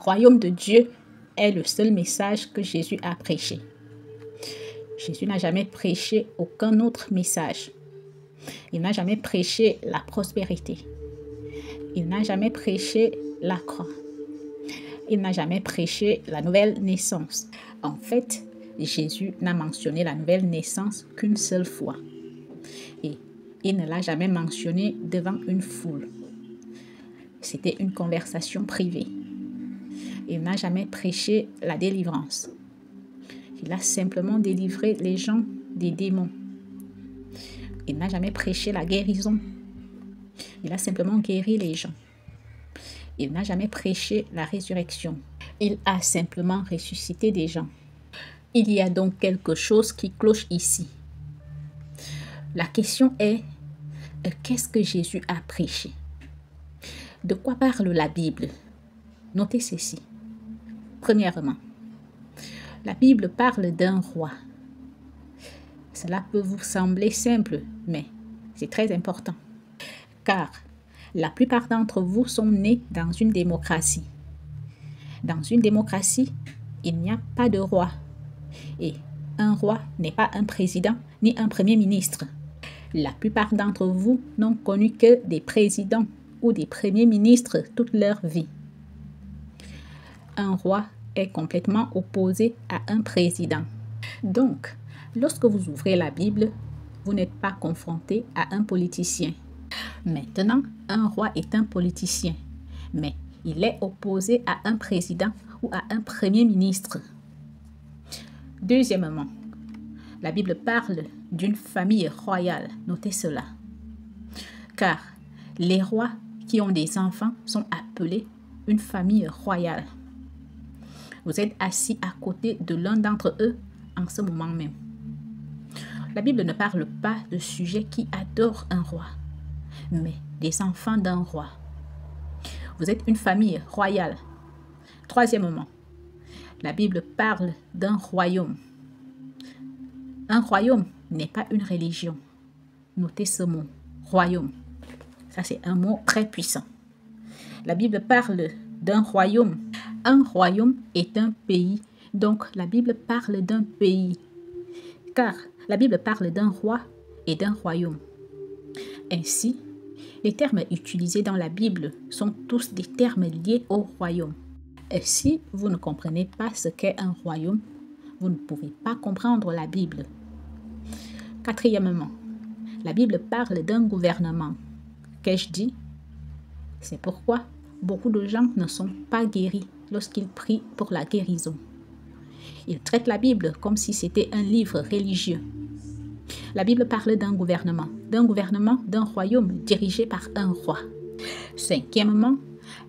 royaume de Dieu est le seul message que Jésus a prêché. Jésus n'a jamais prêché aucun autre message. Il n'a jamais prêché la prospérité. Il n'a jamais prêché la croix. Il n'a jamais prêché la nouvelle naissance. En fait, Jésus n'a mentionné la nouvelle naissance qu'une seule fois. Et il ne l'a jamais mentionné devant une foule. C'était une conversation privée. Il n'a jamais prêché la délivrance. Il a simplement délivré les gens des démons. Il n'a jamais prêché la guérison. Il a simplement guéri les gens. Il n'a jamais prêché la résurrection. Il a simplement ressuscité des gens. Il y a donc quelque chose qui cloche ici. La question est, qu'est-ce que Jésus a prêché? De quoi parle la Bible? Notez ceci. Premièrement, la Bible parle d'un roi. Cela peut vous sembler simple, mais c'est très important. Car la plupart d'entre vous sont nés dans une démocratie. Dans une démocratie, il n'y a pas de roi. Et un roi n'est pas un président ni un premier ministre. La plupart d'entre vous n'ont connu que des présidents ou des premiers ministres toute leur vie. Un roi est complètement opposé à un président. Donc, lorsque vous ouvrez la Bible, vous n'êtes pas confronté à un politicien. Maintenant, un roi est un politicien, mais il est opposé à un président ou à un premier ministre. Deuxièmement, la Bible parle d'une famille royale. Notez cela. Car les rois qui ont des enfants sont appelés une famille royale. Vous êtes assis à côté de l'un d'entre eux en ce moment même. La Bible ne parle pas de sujets qui adorent un roi, mais des enfants d'un roi. Vous êtes une famille royale. Troisièmement, la Bible parle d'un royaume. Un royaume n'est pas une religion. Notez ce mot, royaume. Ça, c'est un mot très puissant. La Bible parle d'un royaume. Un royaume est un pays. Donc, la Bible parle d'un pays. Car la Bible parle d'un roi et d'un royaume. Ainsi, les termes utilisés dans la Bible sont tous des termes liés au royaume. Et si vous ne comprenez pas ce qu'est un royaume, vous ne pouvez pas comprendre la Bible. Quatrièmement, la Bible parle d'un gouvernement. Qu'ai-je dit? C'est pourquoi beaucoup de gens ne sont pas guéris lorsqu'ils prient pour la guérison. Ils traitent la Bible comme si c'était un livre religieux. La Bible parle d'un gouvernement, d'un royaume dirigé par un roi. Cinquièmement,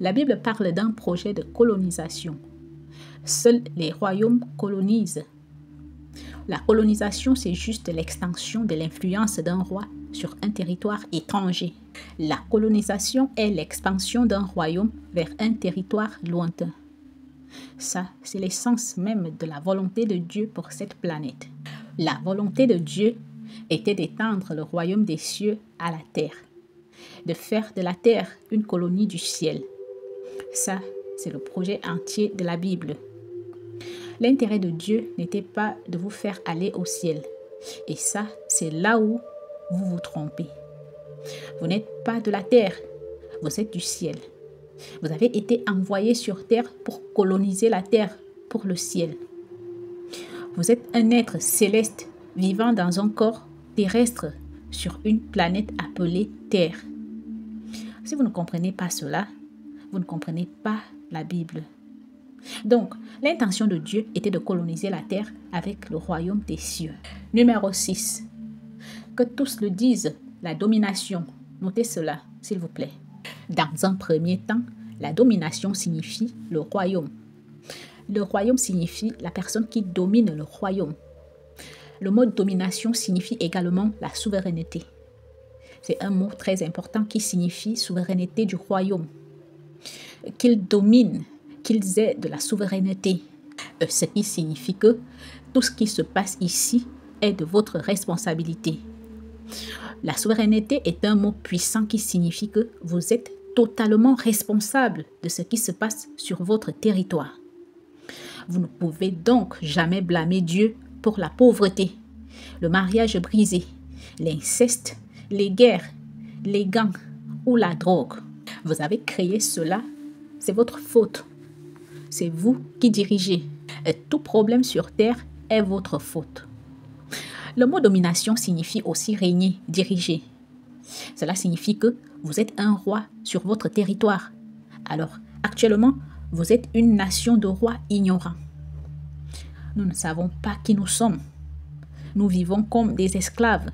la Bible parle d'un projet de colonisation. Seuls les royaumes colonisent. La colonisation, c'est juste l'extension de l'influence d'un roi sur un territoire étranger. La colonisation est l'expansion d'un royaume vers un territoire lointain. Ça, c'est l'essence même de la volonté de Dieu pour cette planète. La volonté de Dieu était d'étendre le royaume des cieux à la terre, de faire de la terre une colonie du ciel. Ça, c'est le projet entier de la Bible. L'intérêt de Dieu n'était pas de vous faire aller au ciel. Et ça, c'est là où vous vous trompez. Vous n'êtes pas de la terre, vous êtes du ciel. Vous avez été envoyé sur terre pour coloniser la terre, pour le ciel. Vous êtes un être céleste vivant dans un corps terrestre sur une planète appelée Terre. Si vous ne comprenez pas cela, vous ne comprenez pas la Bible. Donc, l'intention de Dieu était de coloniser la terre avec le royaume des cieux. Numéro 6. Que tous le disent, la domination. Notez cela, s'il vous plaît. Dans un premier temps, la domination signifie le royaume. Le royaume signifie la personne qui domine le royaume. Le mot domination signifie également la souveraineté. C'est un mot très important qui signifie souveraineté du royaume. Qu'ils dominent, qu'ils aient de la souveraineté. Ce qui signifie que tout ce qui se passe ici est de votre responsabilité. La souveraineté est un mot puissant qui signifie que vous êtes totalement responsable de ce qui se passe sur votre territoire. Vous ne pouvez donc jamais blâmer Dieu pour la pauvreté, le mariage brisé, l'inceste, les guerres, les gangs ou la drogue. Vous avez créé cela, c'est votre faute. C'est vous qui dirigez. Et tout problème sur terre est votre faute. Le mot domination signifie aussi régner, diriger. Cela signifie que vous êtes un roi sur votre territoire. Alors, actuellement, vous êtes une nation de rois ignorants. Nous ne savons pas qui nous sommes. Nous vivons comme des esclaves.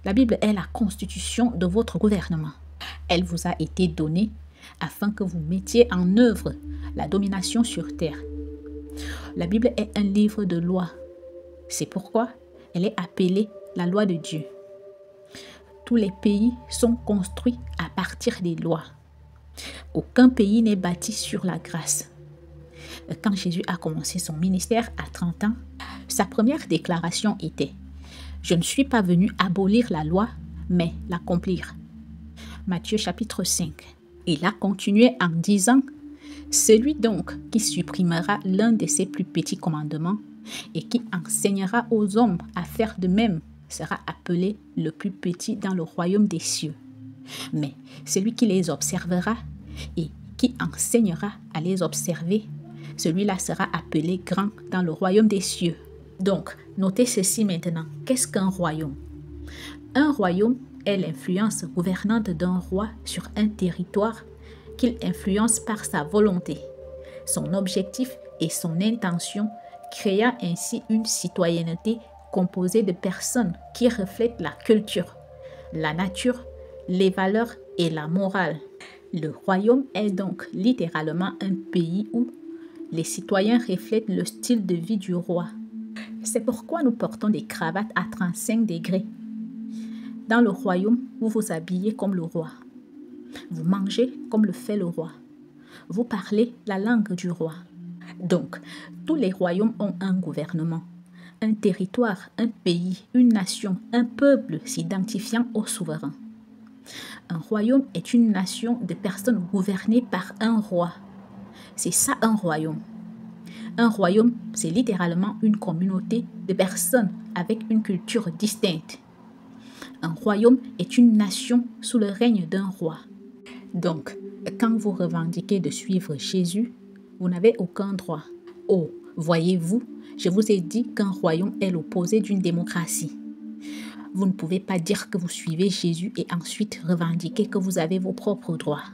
La Bible est la constitution de votre gouvernement. Elle vous a été donnée afin que vous mettiez en œuvre la domination sur terre. La Bible est un livre de loi. C'est pourquoi elle est appelée la loi de Dieu. Tous les pays sont construits à partir des lois. Aucun pays n'est bâti sur la grâce. Quand Jésus a commencé son ministère à 30 ans, sa première déclaration était « Je ne suis pas venu abolir la loi, mais l'accomplir. » Matthieu chapitre 5. Il a continué en disant « Celui donc qui supprimera l'un de ces plus petits commandements et qui enseignera aux hommes à faire de même sera appelé le plus petit dans le royaume des cieux. Mais celui qui les observera et qui enseignera à les observer, celui-là sera appelé grand dans le royaume des cieux. » Donc, notez ceci maintenant. Qu'est-ce qu'un royaume? Un royaume est l'influence gouvernante d'un roi sur un territoire qu'il influence par sa volonté, son objectif et son intention, créant ainsi une citoyenneté composée de personnes qui reflètent la culture, la nature, les valeurs et la morale. Le royaume est donc littéralement un pays où les citoyens reflètent le style de vie du roi. C'est pourquoi nous portons des cravates à 35 degrés. Dans le royaume, vous vous habillez comme le roi. Vous mangez comme le fait le roi. Vous parlez la langue du roi. Donc, tous les royaumes ont un gouvernement, un territoire, un pays, une nation, un peuple s'identifiant au souverain. Un royaume est une nation de personnes gouvernées par un roi. C'est ça un royaume. Un royaume, c'est littéralement une communauté de personnes avec une culture distincte. Un royaume est une nation sous le règne d'un roi. Donc, quand vous revendiquez de suivre Jésus, vous n'avez aucun droit. Oh, voyez-vous, je vous ai dit qu'un royaume est l'opposé d'une démocratie. Vous ne pouvez pas dire que vous suivez Jésus et ensuite revendiquer que vous avez vos propres droits.